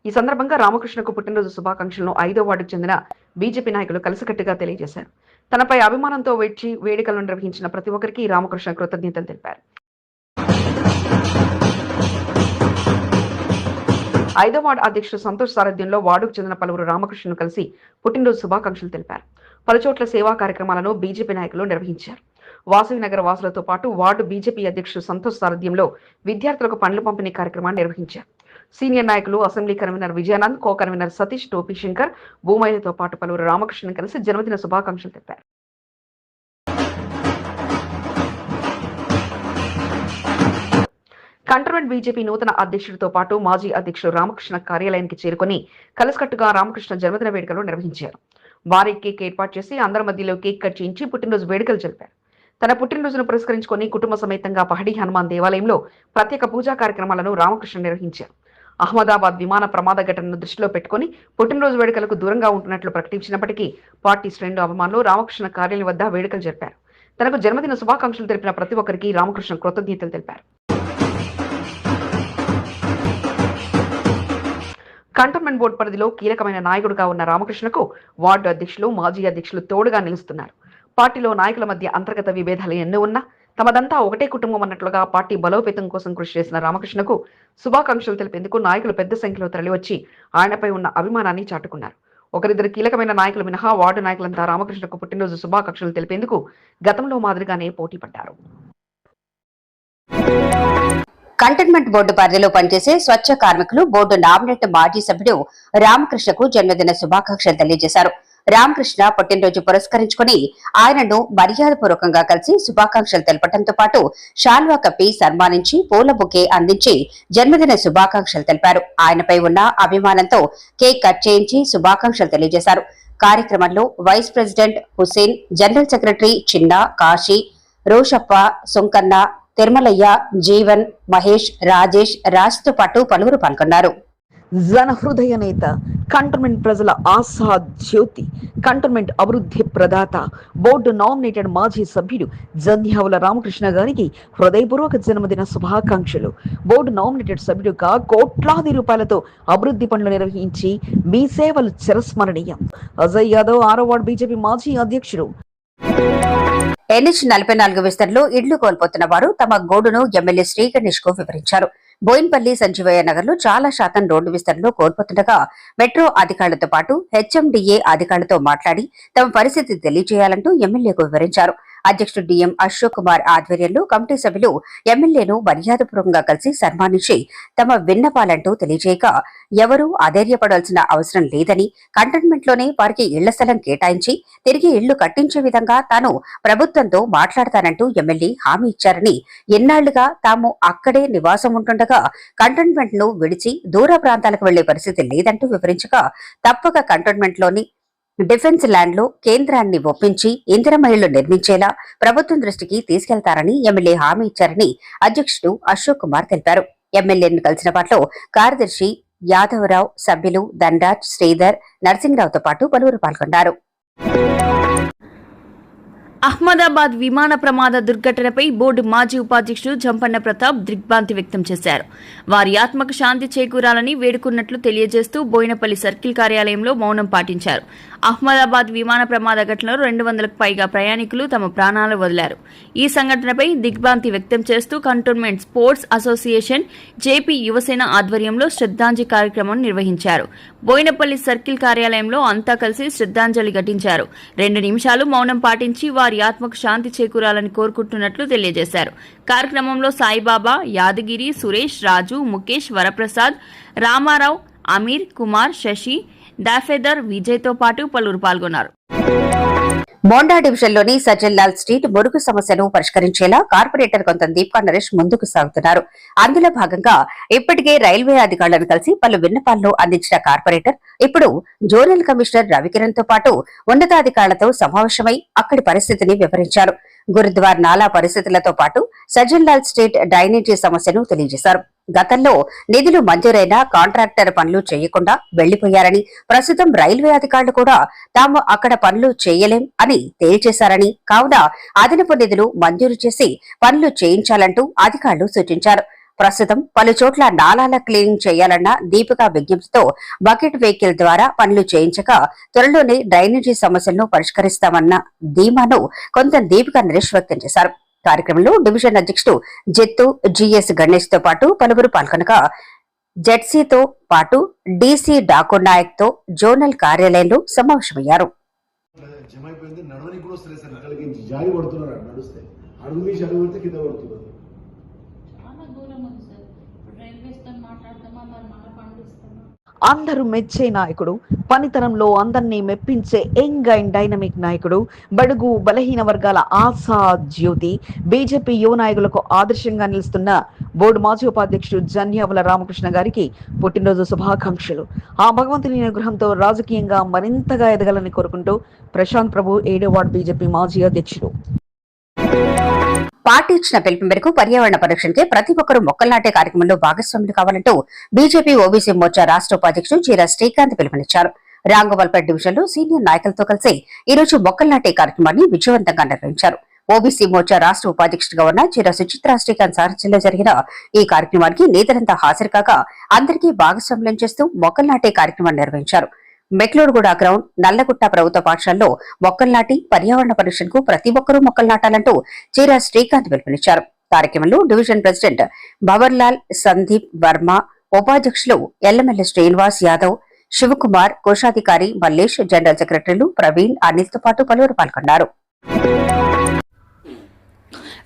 ఈ సందర్భంగా రామకృష్ణకు పుట్టినరోజు శుభాకాంక్షలను 5వ వార్డుకు చెందిన బీజేపీ నాయకులు కలిసికట్టుగా తెలియజేశారు. తనపై అభిమానంతో వేడుకలను నిర్వహించిన ప్రతి ఒక్కరికి రామకృష్ణ కృతజ్ఞతలు తెలిపారు. 5వ వార్డు అధ్యక్షుడు సంతోష్ సారథ్యంలో వార్డుకు చెందిన పలువురు రామకృష్ణను కలిసి పుట్టినరోజు శుభాకాంక్షలు తెలిపారు. పలుచోట్ల సేవా కార్యక్రమాలను బీజేపీ నాయకులు నిర్వహించారు. వాసవి నగర వాసులతో పాటు వార్డు బీజేపీ అధ్యక్షుడు సంతోష్ సారథ్యంలో విద్యార్థులకు పండ్లు పంపిణీ కార్యక్రమాన్ని నిర్వహించారు. సీనియర్ నాయకులు assembly convener Vijayanand, co convener Satish, టోపీ శంకర్, భూమయ్యతో పాటు పలువురు రామకృష్ణను కలిసి జన్మదిన శుభాకాంక్షలు తెలిపారు. కంటోన్మెంట్ బీజేపీ నూతన అధ్యక్షుడితో పాటు మాజీ అధ్యక్షుడు రామకృష్ణ కార్యాలయానికి చేరుకుని కలిసికట్టుగా రామకృష్ణ జన్మదిన వేడుకలు నిర్వహించారు. భారీ కేక్ ఏర్పాటు చేసి అందరి మధ్యలో కేక్ కట్ చేయించి పుట్టినరోజు వేడుకలు జరిపారు. తన పుట్టినరోజును పురస్కరించుకుని కుటుంబ సమేతంగా పహడి హనుమాన్ దేవాలయంలో ప్రత్యేక పూజా కార్యక్రమాలను రామకృష్ణ నిర్వహించారు. అహ్మదాబాద్ విమాన ప్రమాద ఘటనను దృష్టిలో పెట్టుకుని పుట్టినరోజు వేడుకలకు దూరంగా ఉంటున్నట్లు ప్రకటించినప్పటికీ పార్టీ శ్రేణులు అభిమానులు రామకృష్ణ కార్యాలయం వద్ద వేడుకలు జరిపారు. తనకు జన్మదిన శుభాకాంక్షలు తెలిపిన ప్రతి ఒక్కరికి రామకృష్ణ కృతజ్ఞతలు తెలిపారు. కంటోన్మెంట్ బోర్డు పరిధిలో కీలకమైన నాయకుడిగా ఉన్న రామకృష్ణకు వార్డు అధ్యక్షులు, మాజీ అధ్యక్షులు తోడుగా నిలుస్తున్నారు. పార్టీలో నాయకుల మధ్య అంతర్గత విభేదాలు ఎన్నో ఉన్నా తమదంతా ఒకటే కుటుంబం అన్నట్లుగా పార్టీ బలోపేతం కోసం కృషి చేసిన రామకృష్ణకు శుభాకాంక్షలు తెలిపేందుకు నాయకులు పెద్ద సంఖ్యలో తరలివచ్చి ఆయనపై ఉన్న అభిమానాన్ని చాటుకున్నారు. ఒకరిద్దరు కీలకమైన నాయకులు మినహా వార్డు నాయకులంతా రామకృష్ణకు పుట్టినరోజు శుభాకాంక్షలు తెలిపేందుకు గతంలో మాదిరిగానే పోటీ పడ్డారు. కంటోన్మెంట్ బోర్డు పరిధిలో పనిచేసే స్వచ్ఛ కార్మికులు బోర్డు నామినేట్ మాజీ సభ్యుడు రామకృష్ణకు జన్మదిన శుభాకాంక్షలు తెలియజేశారు. రామకృష్ణ పుట్టినరోజు పురస్కరించుకుని ఆయనను మర్యాదపూర్వకంగా కలిసి శుభాకాంక్షలు తెలపడంతో పాటు శాల్వా కప్పి సన్మానించి పూల బుకే అందించి జన్మదిన శుభాకాంక్షలు తెలిపారు. ఆయనపై ఉన్న అభిమానంతో కేక్ కట్ చేయించి శుభాకాంక్షలు తెలియజేశారు. కార్యక్రమంలో vice president Hussain, general secretary Chinna, Kashi, రోషప్ప, Sunkanna, Tirumalayya, Jeevan, Mahesh, Rajesh, రాజ్తో పాటు పలువురు పాల్గొన్నారు. జన హృదయ నేత, కంటోన్మెంట్ ప్రజల ఆశా జ్యోతి, కంటోన్మెంట్ అభివృద్ధి ప్రదాత, బోర్డు నామినేటెడ్ మాజీ సభ్యుడు జంధ్యావుల రామకృష్ణ గారికి హృదయపూర్వక జన్మదిన శుభాకాంక్షలు. బోర్డు నామినేటెడ్ సభ్యుడుగా కోట్లాది రూపాయలతో అభివృద్ధి పనులు నిర్వహించి మీ సేవలు చిరస్మరణీయం. అజయ్ యాదవ్ 6వ వార్డు బీజేపీ మాజీ అధ్యక్షుడు. NH 44 విస్తరణలో ఇళ్లు కోల్పోతున్న వారు తమ గోడును ఎమ్మెల్యే శ్రీ గణేష్ కు వివరించారు. బోయిన్పల్లి, సంజీవయ్య నగర్ లో చాలా శాతం రోడ్డు విస్తరణలో కోల్పోతుండగా మెట్రో అధికారులతో పాటు HMDA అధికారులతో మాట్లాడి తమ పరిస్థితి తెలియజేయాలంటూ ఎమ్మెల్యేకు వివరించారు. అధ్యక్షుడు డిఎం అశోక్ కుమార్ ఆధ్వర్యంలో కమిటీ సభ్యులు ఎమ్మెల్యేను మర్యాదపూర్వకంగా కలిసి సన్మానించి తమ విన్నపాలంటూ తెలియజేయగా ఎవరూ అధైర్యపడాల్సిన అవసరం లేదని, కంటోన్మెంట్ లోనే వారికి ఇళ్ల స్థలం కేటాయించి తిరిగి ఇళ్లు కట్టించే విధంగా తాను ప్రభుత్వంతో మాట్లాడతానంటూ ఎమ్మెల్యే హామీ ఇచ్చారని, ఎన్నాళ్లుగా తాము అక్కడే నివాసం ఉంటుండగా కంటోన్మెంట్ ను విడిచి దూర ప్రాంతాలకు వెళ్లే పరిస్థితి లేదంటూ వివరించగా తప్పక కంటోన్మెంట్ లోని డిఫెన్స్ ల్యాండ్ లో కేంద్రాన్ని ఒప్పించి ఇందిరమ్మ ఇళ్లు నిర్మించేలా ప్రభుత్వం దృష్టికి తీసుకెళ్తారని ఎమ్మెల్యే హామీ ఇచ్చారని అధ్యక్షుడు అశోక్ కుమార్ తెలిపారు. ఎమ్మెల్యేను కలిసిన వాటిలో కార్యదర్శి యాదవరావు, సభ్యులు దండాజ్, శ్రీధర్, నరసింహరావుతో పాటు పలువురు పాల్గొన్నారు. అహ్మదాబాద్ విమాన ప్రమాద దుర్ఘటనపై బోర్డు మాజీ ఉపాధ్యక్షుడు జంపన్న ప్రతాప్ దిగ్భ్రాంతి వ్యక్తం చేశారు. వారి ఆత్మకు శాంతి చేకూరాలని వేడుకున్నట్లు తెలియజేస్తూ బోయినపల్లి సర్కిల్ కార్యాలయంలో మౌనం పాటించారు. అహ్మదాబాద్ విమాన ప్రమాద ఘటనలో 200కు పైగా ప్రయాణికులు తమ ప్రాణాలు వదిలారు. ఈ సంఘటనపై దిగ్భ్రాంతి వ్యక్తం చేస్తూ cantonment sports association, JP Yuvasena ఆధ్వర్యంలో శ్రద్ధాంజలి కార్యక్రమం నిర్వహించారు. బోయినపల్లి సర్కిల్ కార్యాలయంలో అంతా కలిసి శ్రద్ధాంజలి ఘటించారు. 2 నిమిషాలు మౌనం పాటించి వారి ఆత్మకు శాంతి చేకూరాలని కోరుకుంటున్నట్లు తెలియజేశారు. కార్యక్రమంలో సాయిబాబా, యాదగిరి, సురేష్, రాజు, ముఖేష్, వరప్రసాద్, రామారావు, అమీర్, కుమార్, శశి, దాఫేదర్, విజయ్తో పాటు పలువురు పాల్గొన్నారు. మోండా డివిజన్లోని సజ్జన్లాల్ స్ట్రీట్ మురుగు సమస్యను పరిష్కరించేలా కార్పొరేటర్ కొంత దీపా నరేష్ ముందుకు సాగుతున్నారు. అందులో భాగంగా ఇప్పటికే రైల్వే అధికారులను కలిసి పలు విన్నపాలను అందించిన కార్పొరేటర్ ఇప్పుడు జోనల్ కమిషనర్ రవికిరణ్ తో పాటు ఉన్నతాధికారులతో సమావేశమై అక్కడి పరిస్థితిని వివరించారు. గురుద్వార్ నాలా పరిస్థితులతో పాటు సజ్జన్లాల్ స్ట్రీట్ డ్రైనేజీ సమస్యను తెలియజేశారు. గతంలో నిధులు మంజూరైన కాంట్రాక్టర్ పనులు చేయకుండా వెళ్లిపోయారని, ప్రస్తుతం రైల్వే అధికారులు కూడా తాము అక్కడ పనులు చేయలేం అని తేల్చేశారని, కావున అదనపు నిధులు మంజూరు చేసి పనులు చేయించాలంటూ అధికారులు సూచించారు. ప్రస్తుతం పలు చోట్ల నాలాల క్లీనింగ్ చేయాలన్న దీపిక విజ్ఞప్తితో బకెట్ వెహికల్ ద్వారా పనులు చేయించగా త్వరలోనే డ్రైనేజీ సమస్యలను పరిష్కరిస్తామన్న ధీమాను కొంత దీపిక నరేష్ వ్యక్తం చేశారు. కార్యక్రమంలో డివిజన్ అధ్యక్షుడు జెత్తు, జిఎస్ గణేష్ తో పాటు పలువురు పాల్గొనగా జెడ్సీతో పాటు డీసీ డాకూర్ నాయక్ తో జోనల్ కార్యాలయంలో సమావేశమయ్యారు. జమైపోయింది, నడవని కూడా వస్తలేదు సార్. ఇక్కడికి జారి పడుతున్నారు, నడుస్తే అడుగు తీసి అడుగు పెడితే కింద పడుతున్నారు. అందరూ మెచ్చే నాయకుడు, పనితనంలో అందరినీ మెప్పించే యంగ్ అండ్ డైనమిక్ నాయకుడు, బడుగు బలహీన వర్గాల ఆశా జ్యోతి, బీజేపీ యువ నాయకులకు ఆదర్శంగా నిలుస్తున్న బోర్డు మాజీ ఉపాధ్యక్షుడు జన్యావుల రామకృష్ణ గారికి పుట్టినరోజు శుభాకాంక్షలు. ఆ భగవంతుని అనుగ్రహంతో రాజకీయంగా మరింతగా ఎదగాలని కోరుకుంటూ ప్రశాంత్ ప్రభు 7వ వార్డు బీజేపీ మాజీ అధ్యక్షుడు. పార్టీ ఇచ్చిన పిలుపు మేరకు పర్యావరణ పరిరక్షణకి ప్రతి ఒక్కరూ మొక్కలు నాటే కార్యక్రమంలో భాగస్వాములు కావాలంటూ బీజేపీ ఓబీసీ మోర్చా రాష్ట్ర ఉపాధ్యక్షుడు చీరా శ్రీకాంత్ పిలుపునిచ్చారు. రాంగోపాల్పేట డివిజన్ లో సీనియర్ నాయకులతో కలిసి ఈ రోజు మొక్కలు నాటే కార్యక్రమాన్ని విజయవంతంగా నిర్వహించారు. ఓబీసీ మోర్చా రాష్ట్ర ఉపాధ్యక్షుడిగా ఉన్న చీరా సుచిత్ర శ్రీకాంత్ సారథ్యంలో జరిగిన ఈ కార్యక్రమానికి నేతలంతా హాజరు కాగా అందరికీ భాగస్వాములను చేస్తూ మొక్కలు నాటే కార్యక్రమాన్ని నిర్వహించారు. మెక్లూరుగూడ గ్రౌండ్, నల్లగుట్ట ప్రభుత్వ పాఠశాలలో మొక్కలు నాటి పర్యావరణ పరిరక్షణకు ప్రతి ఒక్కరూ మొక్కలు నాటాలంటూ చీరా శ్రీకాంత్ పిలుపునిచ్చారు. కార్యక్రమంలో డివిజన్ ప్రెసిడెంట్ భవర్లాల్ సందీప్ వర్మ, ఉపాధ్యక్షులు ఎల్లమెల్ల శ్రీనివాస్ యాదవ్, శివకుమార్, కోశాధికారి మల్లేష్, జనరల్ సెక్రటరీలు ప్రవీణ్, అనిల్తో పాటు పలువురు పాల్గొన్నారు.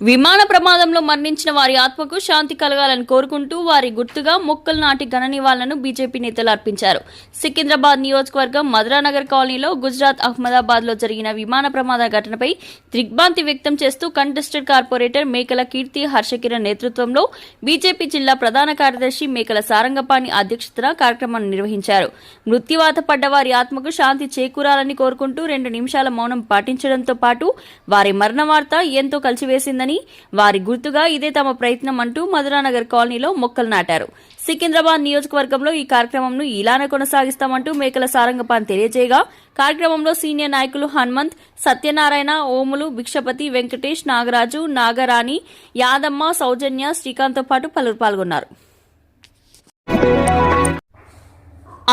విమాన ప్రమాదంలో మరణించిన వారి ఆత్మకు శాంతి కలగాలని కోరుకుంటూ వారి గుర్తుగా మొక్కలు నాటి ఘన నివాళులను బీజేపీ నేతలు అర్పించారు. సికింద్రాబాద్ నియోజకవర్గం మధురానగర్ కాలనీలో గుజరాత్ అహ్మదాబాద్ లో జరిగిన విమాన ప్రమాద ఘటనపై దిగ్భ్రాంతి వ్యక్తం చేస్తూ కంటెస్టెడ్ కార్పొరేటర్ మేకల కీర్తి హర్షకిరణ్ నేతృత్వంలో బీజేపీ జిల్లా ప్రధాన కార్యదర్శి మేకల సారంగపాణి అధ్యక్షతన కార్యక్రమాన్ని నిర్వహించారు. మృత్యువాత పడ్డ వారి ఆత్మకు శాంతి చేకూరాలని కోరుకుంటూ 2 నిమిషాల మౌనం పాటించడంతో పాటు వారి మరణ వార్త ఎంతో కలిసివేసిందని, వారి గుర్తుగా ఇదే తమ ప్రయత్నం అంటూ మధురానగర్ కాలనీలో మొక్కలు నాటారు. సికింద్రాబాద్ నియోజకవర్గంలో ఈ కార్యక్రమంను ఇలానే కొనసాగిస్తామంటూ మేకల సారంగపాన్ తెలియజేయగా కార్యక్రమంలో సీనియర్ నాయకులు హనుమంత్, సత్యనారాయణ, ఓములు, భిక్షపతి, వెంకటేష్, నాగరాజు, నాగరాణి, యాదమ్మ, సౌజన్య, శ్రీకాంత్తో పాటు పలువురు పాల్గొన్నారు.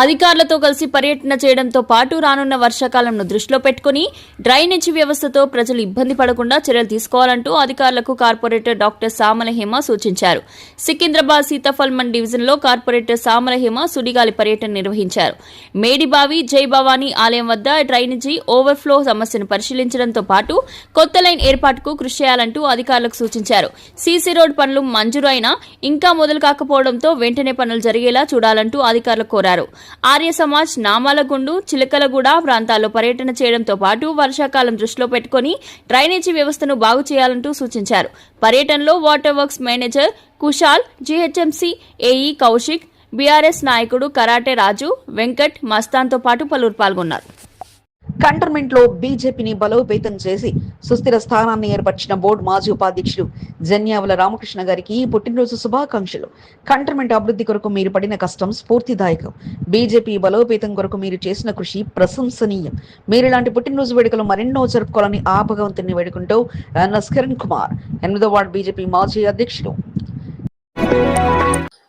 అధికారులతో కలిసి పర్యటన చేయడంతో పాటు రానున్న వర్షాకాలంను దృష్టిలో పెట్టుకుని డ్రైనేజీ వ్యవస్థతో ప్రజలు ఇబ్బంది పడకుండా చర్యలు తీసుకోవాలంటూ అధికారులకు కార్పొరేటర్ డాక్టర్ సామల హేమ సూచించారు. సికింద్రాబాద్ సీతాఫల్మన్ డివిజన్లో కార్పొరేటర్ సామల హేమ సుడిగాలి పర్యటన నిర్వహించారు. మేడిబావి, జై భవానీ ఆలయం వద్ద డ్రైనేజీ ఓవర్ఫ్లో సమస్యను పరిశీలించడంతో పాటు కొత్త లైన్ ఏర్పాటుకు కృషి చేయాలంటూ అధికారులకు సూచించారు. సీసీ రోడ్ పనులు మంజూరు అయినా ఇంకా మొదలు కాకపోవడంతో వెంటనే పనులు జరిగేలా చూడాలంటూ అధికారులు కోరారు. ఆర్య సమాజ్ నామాలగుండు, చిలకలగూడ ప్రాంతాల్లో పర్యటన చేయడంతో పాటు వర్షాకాలం దృష్టిలో పెట్టుకుని డ్రైనేజీ వ్యవస్థను బాగు చేయాలంటూ సూచించారు. పర్యటనలో water works manager Kushal, GHMC AE Kaushik, BRS నాయకుడు కరాటే రాజు, వెంకట్, మస్తాన్తో పాటు పలువురు పాల్గొన్నారు. కంటోన్మెంట్ లో బీజేపీని బలోపేతం చేసి సుస్థిర స్థానాన్ని ఏర్పరిచిన బోర్డు మాజీ ఉపాధ్యక్షుడు జన్యావుల రామకృష్ణ గారికి పుట్టినరోజు శుభాకాంక్షలు. కంటోన్మెంట్ అభివృద్ధి కొరకు మీరు పడిన కష్టం స్ఫూర్తిదాయకం. బీజేపీ బలోపేతం కొరకు మీరు చేసిన కృషి ప్రశంసనీయం. మీరు ఇలాంటి పుట్టినరోజు వేడుకలు మరెన్నో జరుపుకోవాలని ఆ భగవంతుని వేడుకుంటూ ఎన్ఎస్ కిరణ్ కుమార్, 8వ వార్డు బీజేపీ మాజీ అధ్యక్షుడు.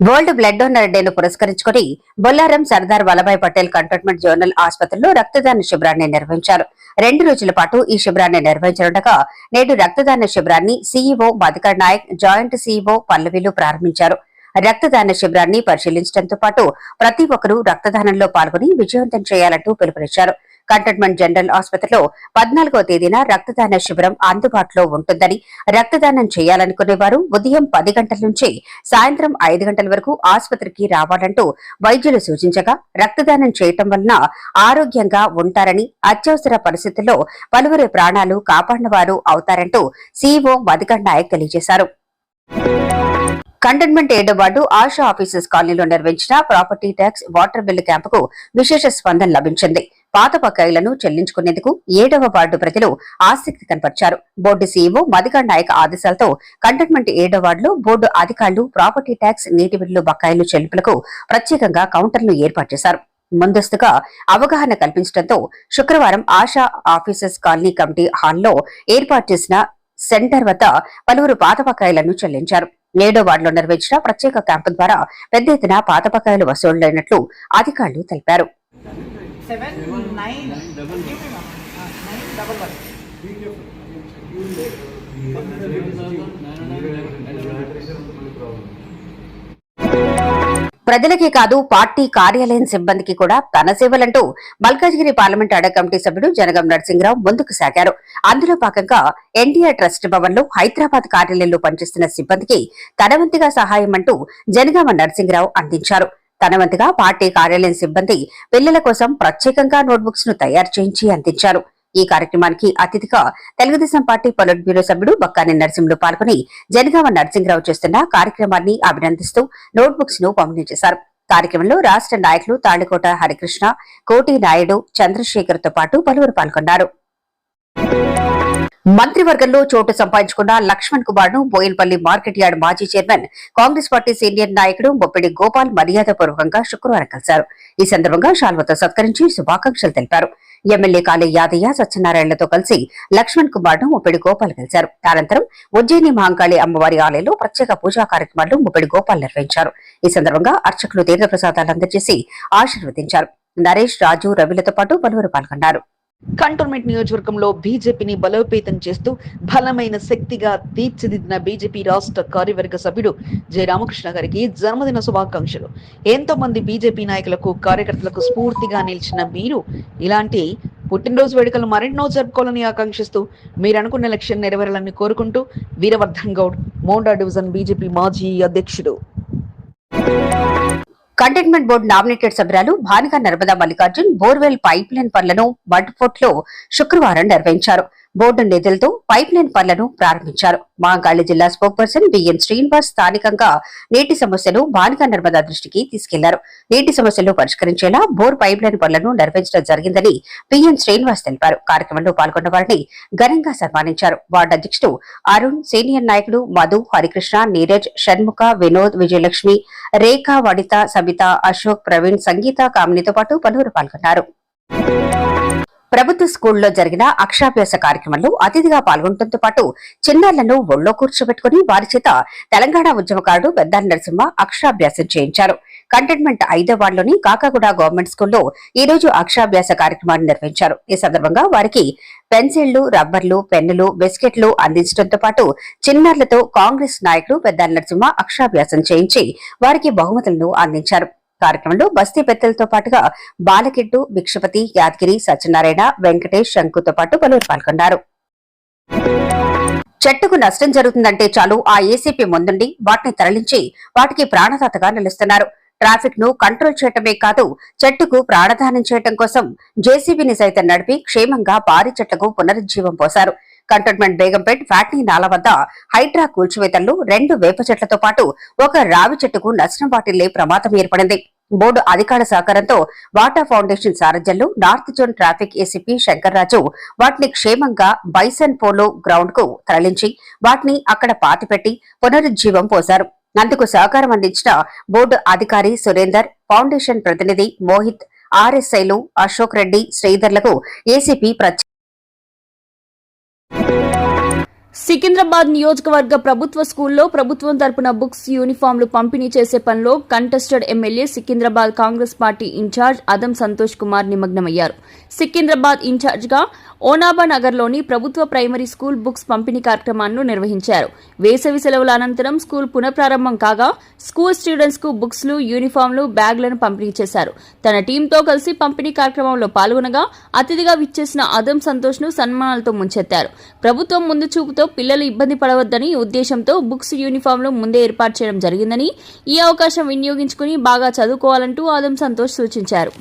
వరల్డ్ బ్లడ్ డోనర్ డేను పురస్కరించుకుని బొల్లారం సర్దార్ వల్లభాయ్ పటేల్ కంటోన్మెంట్ జోనల్ ఆసుపత్రిలో రక్తదాన శిబిరాన్ని నిర్వహించారు. 2 రోజుల పాటు ఈ శిబిరాన్ని నిర్వహించనుండగా నేడు రక్తదాన శిబిరాన్ని CEO Madhukar Naik, joint CEO పల్లవిలు ప్రారంభించారు. రక్తదాన శిబిరాన్ని పరిశీలించడంతో పాటు ప్రతి ఒక్కరూ రక్తదానంలో పాల్గొని విజయవంతం చేయాలంటూ పిలుపునిచ్చారు. కంటోన్మెంట్ జనరల్ ఆసుపత్రిలో 14వ తేదీన రక్తదాన శిబిరం అందుబాటులో ఉంటుందని, రక్తదానం చేయాలనుకునే వారు ఉదయం 10 గంటల నుంచి సాయంత్రం 5 గంటల వరకు ఆసుపత్రికి రావాలంటూ వైద్యులు సూచించగా రక్తదానం చేయటం వలన ఆరోగ్యంగా ఉంటారని, అత్యవసర పరిస్థితుల్లో పలువురి ప్రాణాలు కాపాడిన వారు అవుతారంటూ సీఈఓ మధుకర్ నాయక్ తెలియజేశారు. కంటోన్మెంట్ 7వ వార్డు ఆశా ఆఫీసర్స్ కాలనీలో నిర్వహించిన ప్రాపర్టీ ట్యాక్స్ వాటర్ బిల్లు క్యాంపుకు విశేష స్పందన లభించింది. పాత బకాయిలను చెల్లించుకునేందుకు 7వ వార్డు ప్రజలు ఆసక్తి కనపరిచారు. బోర్డు సీఈఓ మధుకర్ నాయక్ ఆదేశాలతో కంటోన్మెంట్ 7వ వార్డులో బోర్డు అధికారులు ప్రాపర్టీ ట్యాక్స్, నీటి బిల్లు బకాయిలు చెల్లింపులకు ప్రత్యేకంగా కౌంటర్లు ఏర్పాటు చేశారు. ముందస్తుగా అవగాహన కల్పించడంతో శుక్రవారం ఆశా ఆఫీసర్స్ కాలనీ కమిటీ హాల్లో ఏర్పాటు చేసిన సెంటర్ వద్ద పలువురు పాత బకాయిలను చెల్లించారు. 7వ వార్డులో నిర్వహించిన ప్రత్యేక క్యాంపు ద్వారా పెద్ద ఎత్తున పాత బకాయిలు వసూళ్లైనట్లు అధికారులు తెలిపారు. ప్రజలకే కాదు పార్టీ కార్యాలయం సిబ్బందికి కూడా తన సేవలంటూ మల్కాజ్గిరి పార్లమెంట్ అడ కమిటీ సభ్యుడు జనగం నరసింహరావు ముందుకు సాగారు. అందులో భాగంగా ఎన్టీఆర్ ట్రస్ట్ భవన్ లో హైదరాబాద్ కార్యాలయంలో పనిచేస్తున్న సిబ్బందికి తన వంతుగా సహాయం అంటూ జనగామ నరసింహరావు అందించారు. తన వంతుగా పార్టీ కార్యాలయం సిబ్బంది పిల్లల కోసం ప్రత్యేకంగా నోట్బుక్స్ ను తయారు చేయించి అందించారు. ఈ కార్యక్రమానికి అతిథిగా తెలుగుదేశం పార్టీ పొలిట్ బ్యూరో సభ్యుడు బక్కాని నరసింహులు పాల్గొని జనగామ నరసింహరావు చేస్తున్న కార్యక్రమాన్ని అభినందిస్తూ నోట్బుక్స్ ను పంపిణీ చేశారు. కార్యక్రమంలో రాష్ట్ర నాయకులు తాళికోట హరికృష్ణ, కోటి నాయుడు, చంద్రశేఖర్ తో పాటు పలువురు పాల్గొన్నారు. మంత్రివర్గంలో చోటు సంపాదించుకున్న లక్ష్మణ్ కుమార్ ను బోయిన్పల్లి మార్కెట్ యార్డ్ మాజీ చైర్మన్, కాంగ్రెస్ పార్టీ సీనియర్ నాయకుడు బొప్పిడి గోపాల్ మర్యాదపూర్వకంగా శుక్రవారం కలిశారు. ఈ సందర్భంగా శాల్వతో సత్కరించి శుభాకాంక్షలు తెలిపారు. ఎమ్మెల్యే కాళీ యాదయ్య, సత్యనారాయణలతో కలిసి లక్ష్మణ్ కుమార్ ను ముప్పిడి గోపాల్ కలిశారు. అనంతరం ఉజ్జయిని మహంకాళి అమ్మవారి ఆలయంలో ప్రత్యేక పూజా కార్యక్రమాలు ముప్పిడి గోపాల్ నిర్వహించారు. ఈ సందర్భంగా అర్చకులు తీర్థప్రసాదాలు అందజేసి ఆశీర్వదించారు. నరేష్, రాజు, రవిలతో పాటు పలువురు పాల్గొన్నారు. కంటోన్మెంట్ నియోజకవర్గంలో బీజేపీని బలోపేతం చేస్తూ బలమైన శక్తిగా తీర్చిదిద్దిన బీజేపీ రాష్ట్ర కార్యవర్గ సభ్యుడు జె రామకృష్ణ గారికి జన్మదిన శుభాకాంక్షలు. ఎంతో మంది బీజేపీ నాయకులకు, కార్యకర్తలకు స్ఫూర్తిగా నిలిచిన మీరు ఇలాంటి పుట్టినరోజు వేడుకలు మరెన్నో జరుపుకోవాలని ఆకాంక్షిస్తూ మీరు అనుకున్న లక్ష్యం నెరవేరాలని కోరుకుంటూ వీరవర్ధన్ గౌడ్, మోండా డివిజన్ బీజేపీ మాజీ అధ్యక్షుడు. కంటైన్మెంట్ బోర్డు నామినేటెడ్ సభ్యురాలు భానిగా Narmada Mallikarjun borewell pipeline పనులను మడ్ఫోర్ట్ లో శుక్రవారం నిర్వహించారు. బోర్డు నిధులతో పైప్ లైన్ పనులను ప్రారంభించారు. మహంకాళి జిల్లా స్పోక్ పర్సన్ బిఎన్ శ్రీనివాస్ స్థానికంగా నీటి సమస్యను భానిగా నర్మదా దృష్టికి తీసుకెళ్లారు. నీటి సమస్యలు పరిష్కరించేలా బోర్ పైప్ లైన్ పనులను నిర్వహించడం జరిగిందని బిఎన్ శ్రీనివాస్ తెలిపారు. కార్యక్రమంలో పాల్గొన్న వారిని ఘనంగా సన్మానించారు. వార్డు అధ్యక్షుడు అరుణ్, సీనియర్ నాయకులు మధు, హరికృష్ణ, నీరజ్, షణ్ముఖ, వినోద్, విజయలక్ష్మి, రేఖ, వనిత, సబిత, అశోక్, ప్రవీణ్, సంగీత, కామినితో పాటు పలువురు పాల్గొన్నారు. ప్రభుత్వ స్కూల్లో జరిగిన అక్షరాభ్యాస కార్యక్రమంలో అతిథిగా పాల్గొనడంతో పాటు చిన్నారులను ఒళ్ళో కూర్చోబెట్టుకుని వారి చేత తెలంగాణ ఉద్యమకారుడు బెద్దాని నరసింహ అక్షరాభ్యాసం చేయించారు. కంటైన్మెంట్ 5వ వార్డులోని కాకాగూడ గవర్నమెంట్ స్కూల్లో ఈ రోజు అక్షరాభ్యాస కార్యక్రమాన్ని నిర్వహించారు. ఈ సందర్భంగా వారికి పెన్సిళ్లు, రబ్బర్లు, పెన్నులు, బిస్కెట్లు అందించడంతో పాటు చిన్నారులతో కాంగ్రెస్ నాయకుడు బెద్దాని నరసింహ అక్షరాభ్యాసం చేయించి వారికి బహుమతులను అందించారు. కార్యక్రమంలో బస్తీ పెద్దలతో పాటుగా బాలకిట్టు, భిక్షపతి, యాదగిరి, సత్యనారాయణ, వెంకటేష్, శంకుతో పాటు పలువురు పాల్గొన్నారు. చెట్టుకు నష్టం జరుగుతుందంటే చాలు ఆ ఏసీపీ ముందుండి వాటిని తరలించి వాటికి ప్రాణదాతగా నిలుస్తున్నారు. ట్రాఫిక్ ను కంట్రోల్ చేయటమే కాదు, చెట్టుకు ప్రాణదానం చేయటం కోసం జేసీబీని సైతం నడిపి క్షేమంగా భారీ చెట్లకు పునరుజ్జీవం పోశారు. కంటోన్మెంట్ బేగంపేట్ ఫ్యాక్టరీ నాల వద్ద హైడ్రా కూల్చివేతల్లో 2 వేప చెట్లతో పాటు ఒక రావి చెట్టుకు నష్టం వాటిల్లే ప్రమాదం ఏర్పడింది. బోర్డు అధికారుల సహకారంతో వాటర్ ఫౌండేషన్ సారథ్యంలో north zone traffic ACP Shankarraju వాటిని క్షేమంగా బైసన్ పోలో గ్రౌండ్ కు తరలించి వాటిని అక్కడ పాతిపెట్టి పునరుజ్జీవం పోశారు. అందుకు సహకారం అందించిన బోర్డు అధికారి సురేందర్, ఫౌండేషన్ ప్రతినిధి మోహిత్, ఆర్ఎస్ఐలు అశోక్ రెడ్డి, శ్రీధర్లకు ఏసీపీ సికింద్రాబాద్ నియోజకవర్గ ప్రభుత్వ స్కూల్లో ప్రభుత్వం తరపున బుక్స్, యూనిఫామ్లు పంపిణీ చేసే పనిలో contested MLA Secunderabad Congress party in-charge Adam Santosh Kumar నిమగ్నమయ్యారు. సికింద్రాబాద్ ఇన్ఛార్జ్గా ఓనాబా నగర్లోని ప్రభుత్వ ప్రైమరీ స్కూల్ బుక్స్ పంపిణీ కార్యక్రమాన్ని నిర్వహించారు. వేసవి సెలవుల అనంతరం స్కూల్ పునఃప్రారంభం కాగా స్కూల్ స్టూడెంట్స్ కు బుక్స్లు, యూనిఫామ్లు, బ్యాగ్లను పంపిణీ చేశారు. తన టీంతో కలిసి పంపిణీ కార్యక్రమంలో పాల్గొనగా అతిథిగా విచ్చేసిన అదం సంతోష్ ను సన్మానాలతో ముంచెత్తారు. ప్రభుత్వం ముందు చూపుతో పిల్లలు ఇబ్బంది పడవద్దని ఉద్దేశంతో బుక్స్, యూనిఫామ్లు ముందే ఏర్పాటు చేయడం జరిగిందని, ఈ అవకాశం వినియోగించుకుని బాగా చదువుకోవాలంటూ అదం సంతోష్ సూచించారు.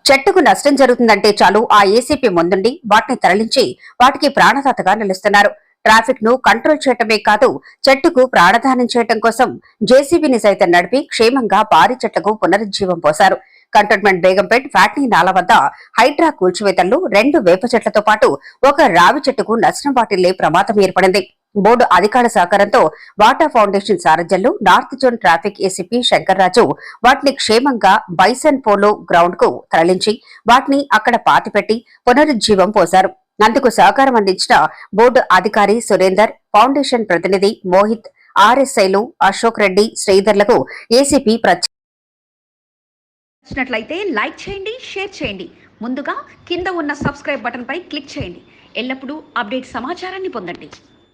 చెట్టుకు నష్టం జరుగుతుందంటే చాలు ఆ ఏసీపీ ముందుండి వాటిని తరలించి వాటికి ప్రాణదాతగా నిలుస్తున్నారు. ట్రాఫిక్ ను కంట్రోల్ చేయటమే కాదు, చెట్టుకు ప్రాణదానం చేయటం కోసం జేసీబీని సైతం నడిపి క్షేమంగా భారీ చెట్లకు పునరుజ్జీవం పోశారు. కంటోన్మెంట్ బేగంపేట్ ఫ్యాక్టరీ నాల వద్ద హైడ్రా కూల్చివేతల్లో 2 వేప చెట్లతో పాటు ఒక రావి చెట్టుకు నష్టం వాటిల్లే ప్రమాదం ఏర్పడింది. బోర్డు అధికారుల సహకారంతో వాటర్ ఫౌండేషన్ సారథ్యంలో north zone traffic ACP Shankarraju వాటిని క్షేమంగా బైసన్ పోలో గ్రౌండ్ కు తరలించి వాటిని అక్కడ పాతిపెట్టి పునరుజ్జీవం పోశారు. అందుకు సహకారం అందించిన బోర్డు అధికారి సురేందర్, ఫౌండేషన్ ప్రతినిధి మోహిత్, ఆర్ఎస్ఐలు అశోక్ రెడ్డి, శ్రీధర్లకు ఏసీపీ నచ్చినట్లయితే లైక్ చేయండి, షేర్ చేయండి. ముందుగా కింద ఉన్న సబ్స్క్రైబ్ బటన్ పై క్లిక్ చేయండి. ఎల్లప్పుడూ అప్డేట్ సమాచారాన్ని పొందండి.